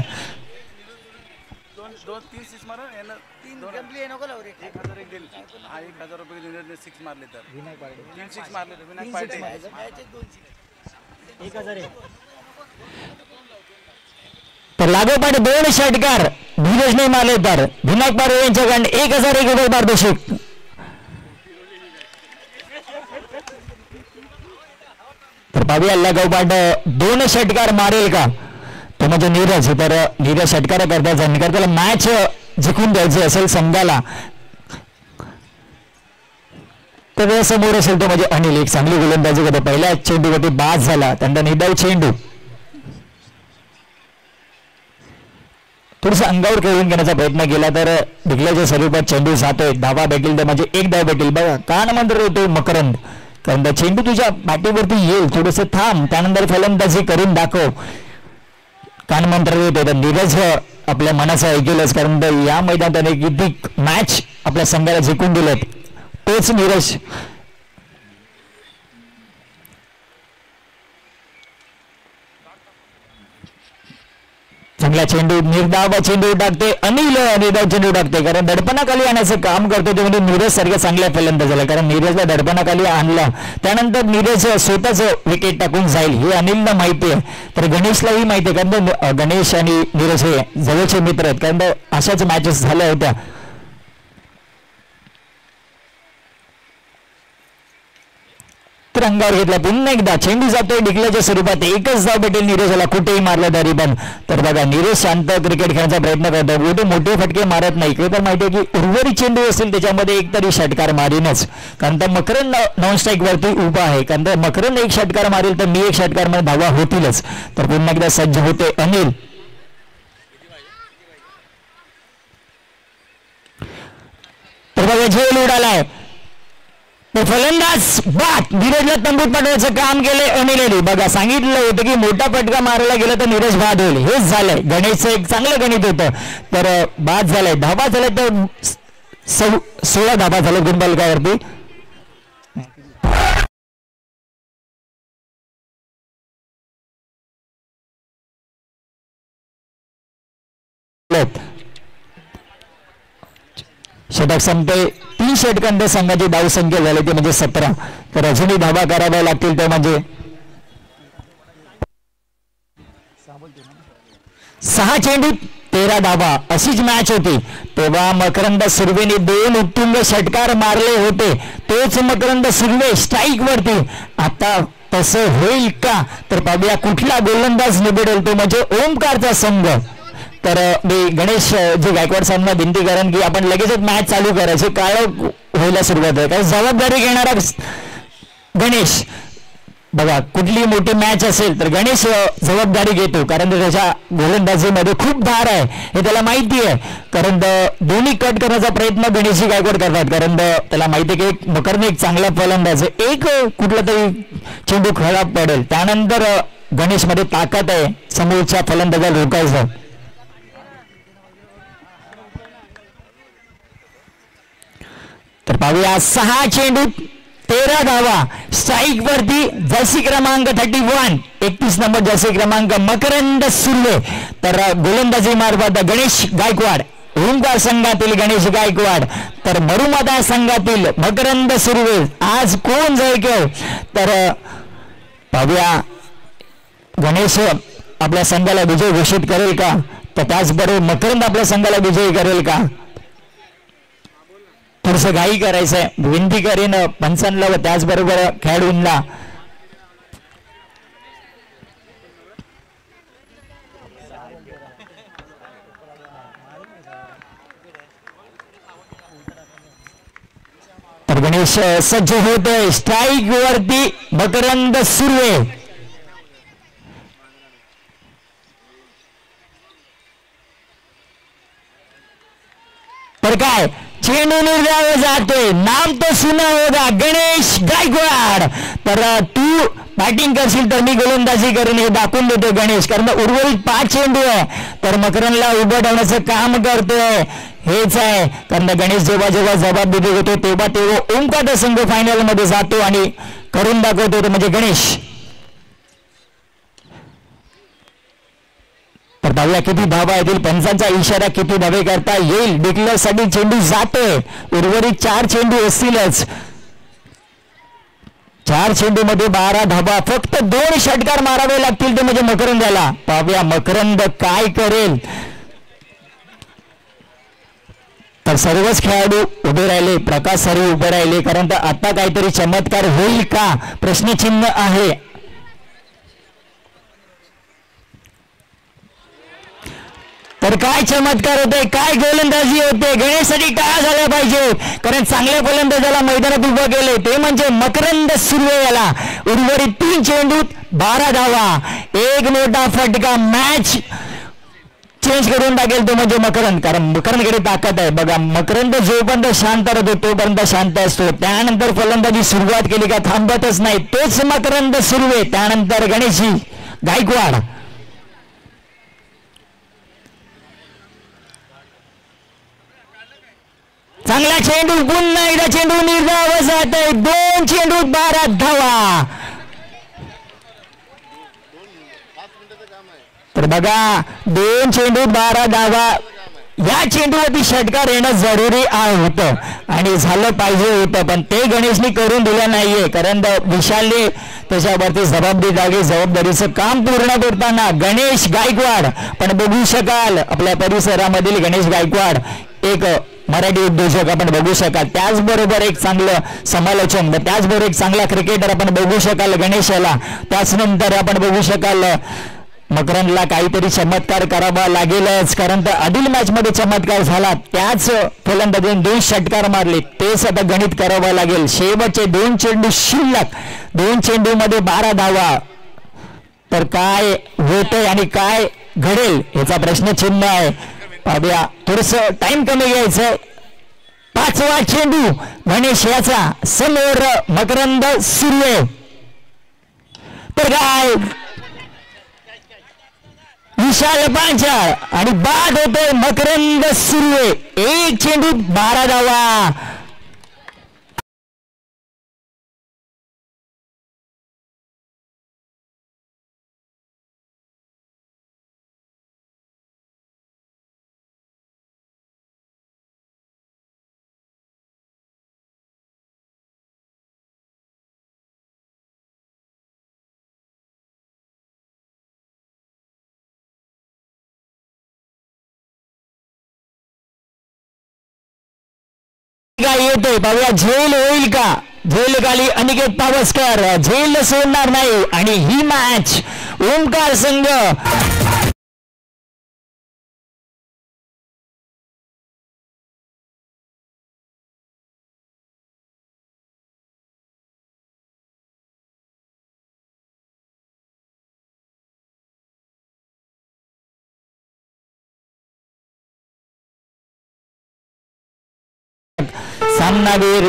नीरजने 6 मारले तर विनायक पार्टे 3 6 मारले तर विनायक पार्टे 1000 तर लागोपाठ 2 षटकार धीरजने मारले तर विनायक पार्टे यांच्याकडून 1001 रुपये पारितोषिक. तर पाहूया लागोपाठ 2 षटकार मारेल का तो म्हणजे नीरज. तर नीरज षटकार करता जाणार त्याला मॅच जिंकून द्यायची असेल संघाला तर समोर असेल तो म्हणजे अनिल. एक चांगली गोलंदाजी करतो. पहिल्या चेंडूवरती बाद झाला त्यांना निर्धाव चेंडू थोडस अंगावर खेळून घेण्याचा प्रयत्न केला तर ढिकल्याच्या स्वरूपात चेंडू जातोय. धावा भेटेल तर म्हणजे 1 धाव भेटेल. बघा कान मंत्र होतो मकरंद कारण चेंडू तुझ्या पाठीवरती येईल थोडस थांब त्यानंतर फलंदाजी करून दाखव. कान मंत्र येतो तर नीरज आपल्या मनाचं ऐकेलच कारण या मैदानाने किती मॅच आपल्या संघाला जिंकून दिलेत तोच नीरज. चांगला चेंडू निर्धाव चेंडू टाकते अनिल. निर्धाव चेंडू टाकते कारण दडपणाखाली आणण्याचं काम करतो ते म्हणजे नीरज सारख्या चांगल्या फलंदाजाला कारण नीरजला दडपणाखाली आणला त्यानंतर नीरज स्वतःच विकेट टाकून जाईल हे अनिलला माहिती आहे. तर गणेशलाही माहिती आहे कारण गणेश आणि नीरज हे जवळचे मित्र आहेत कारण अशाच मॅचेस झाल्या होत्या. तर अंगावर घेतला पुन्हा एकदा चेंडू जातोय ढिकल्याच्या स्वरूपात 1च धाव भेटेल नीरजला कुठेही मारला तरी पण. तर बघा नीरज शांत क्रिकेट खेळण्याचा प्रयत्न करतो मोठे मोठे फटके मारत नाही. इकडे तर माहिती आहे की उर्वरित चेंडू असेल त्याच्यामध्ये एक तरी षटकार मारीनच कारण तर मकरंद नॉन स्ट्राईक वरती उभा आहे कारण तर मकरंद 1 षटकार मारेल तर मी 1 षटकार मध्ये धावा होतीलच. तर पुन्हा एकदा सज्ज होते अनिल. तर बघा झेल उडालाय तर फलंदाज बाद नीरजला तंबूत पाठवायचं काम केले अनिलने. बघा सांगितलं होतं की मोठा फटका मारायला गेला तर नीरज बाद होईल हेच झालंय. गणेशचं एक चांगलं गणित होतं तर बाद झालंय. धाबा झाल्या तर 16 धाबा झाल्या गुणबालकावरती. षटक संपते 3 षटकांत संघाची धाव संख्या झाली ते म्हणजे 17. तर अजूनही धावा कराव्या लागतील ते म्हणजे 6 चेंडू 13 धावा अशीच मॅच होती. तेव्हा मकरंद सुर्वेने 2 उत्तुंग षटकार मारले होते. तोच मकरंद सुर्वे स्ट्राईक वरती. आता तसं होईल का तर पाहूया कुठला गोलंदाज निवडेल तो म्हणजे ओमकारचा संघ. तर मी गणेश जे गायकवाड साहेबांना विनंती करेन की आपण लगेचच मॅच चालू करायची काय व्हायला सुरुवात आहे कारण जबाबदारी घेणारा गणेश. बघा कुठली मोठी मॅच असेल तर गणेश जबाबदारी घेतो कारण त्याच्या गोलंदाजीमध्ये खूप धार आहे हे त्याला माहिती आहे कारण दोन्ही कट करण्याचा प्रयत्न गणेशजी गायकवाड करतात कारण त्याला माहिती आहे की मकरने एक चांगला फलंदाज आहे. एक कुठला तरी चेंडू खराब पडेल त्यानंतर गणेशमध्ये ताकद आहे समोरच्या फलंदाजाला रोखायचं. तर पाहूया 6 चेंडू 13 धावा स्ट्राईक वरती जर्सी क्रमांक 31 31 नंबर जर्सी क्रमांक मकरंद सुर्वे. तर गोलंदाजी मार्फत गणेश गायकवाड ओंकार संघातील गणेश गायकवाड तर मरुमादा संघातील मकरंद सुर्वे. आज कोण जायकेल तर पाहूया गणेश आपल्या संघाला विजय घोषित करेल का तर त्याचबरोबर मकरंद आपल्या संघाला विजयी करेल का. थोडस घाई करायचंय विनंती करीन पंचांना व त्याचबरोबर खेळाडूंना. तर गणेश सज्ज होतोय स्ट्राईक वरती मकरंद सुर्वे. तर काय चेंडू निर्धाव जातोय नाम तो सुना होगा गणेश गायकवाड. तर तू बॅटिंग करशील तर मी गोलंदाजी करेन हे दाखवून देतो गणेश कारण उर्वरित 5 चेंडू आहे तर मकरंदला उभं ठेवण्याचं काम करतोय हेच आहे कारण गणेश जेव्हा जेव्हा जबाबदारी होतो तेव्हा तेव्हा ओमकार संघ फायनल मध्ये जातो आणि करून दाखवतो म्हणजे गणेश. तर धाव्या किती धावा येतील, पंचांचा इशारा किती धावे करता येईल. डिक्लेअर साठी चेंडू जातोय, उर्वरित 4 चेंडू असतीलच. 4 चेंडू मध्ये 12 धावा, फक्त 2 षटकार मारावे लागतील ते म्हणजे मकरंदाला. पाहूया मकरंद काय करेल. तर सर्वच खेळाडू उभे राहिले, प्रकाश सर उभे राहिले, कारण तर आता काहीतरी चमत्कार होईल का प्रश्नचिन्ह आहे. तर काय चमत्कार होते, काय गोलंदाजी होते. गणेशसाठी टाळ्या झाल्या पाहिजे, कारण चांगल्या गोलंदाजाला मैदानात उभं केले ते म्हणजे मकरंद सुर्वे याला. उर्वरित 3 चेंडूत 12 धावा, एक मोठा फटका, मॅच चेंज करून टाकेल तो म्हणजे मकरंद. कारण मकरंदकडे ताकद आहे. बघा मकरंद जोपर्यंत शांत राहतो तोपर्यंत शांत असतो, त्यानंतर फलंदाजी सुरुवात केली का थांबतच नाही. तोच मकरंद सुर्वे. त्यानंतर गणेशजी गायकवाड. चांगला चेंडू, पुन्हा एकदा चेंडू निर्धाव जात आहे. 2 चेंडूत 12 धावा. तर बघा 2 चेंडू 12 धावा, या चेंडूवरती षटकार येणं जरुरी होतं आणि झालं पाहिजे होतं, पण ते गणेशनी करून दिलं नाहीये. कारण विशालने त्याच्यावरती जबाबदारीचं काम पूर्ण करताना गणेश गायकवाड. पण बघू शकाल आपल्या परिसरामधील गणेश गायकवाड एक मराठी उद्योजक आपण बघू शकाल, त्याचबरोबर एक चांगलं समालोचन, त्याचबरोबर एक चांगला क्रिकेटर आपण बघू शकाल गणेशाला. त्याचनंतर आपण बघू शकाल मकरंदला काहीतरी चमत्कार करावा लागेलच, कारण तर आदिल मॅच मध्ये चमत्कार झाला. त्याच फलंदाजीने 2 षटकार मारले, तेच आता गणित करावं लागेल. शेवटचे 2 चेंडू शिल्लक, 2 चेंडू मध्ये 12 धावा. तर काय होतंय आणि काय घडेल याचा प्रश्नचिन्ह आहे. पाहूया, थोडस टाइम कमी घ्यायचं. 5वा चेंडू गणेश याचा, समोर मकरंद सुर्वे. तर काय विशाल पांचाळ आणि बाद होतोय मकरंद सुर्वे. 1 चेंडू 12 धावा. येतोय, पाहूया झेल होईल का. झेल खाली अनिकेत पावसकर, झेल सोडणार नाही आणि ही मॅच ओंकार संघ सामनावीर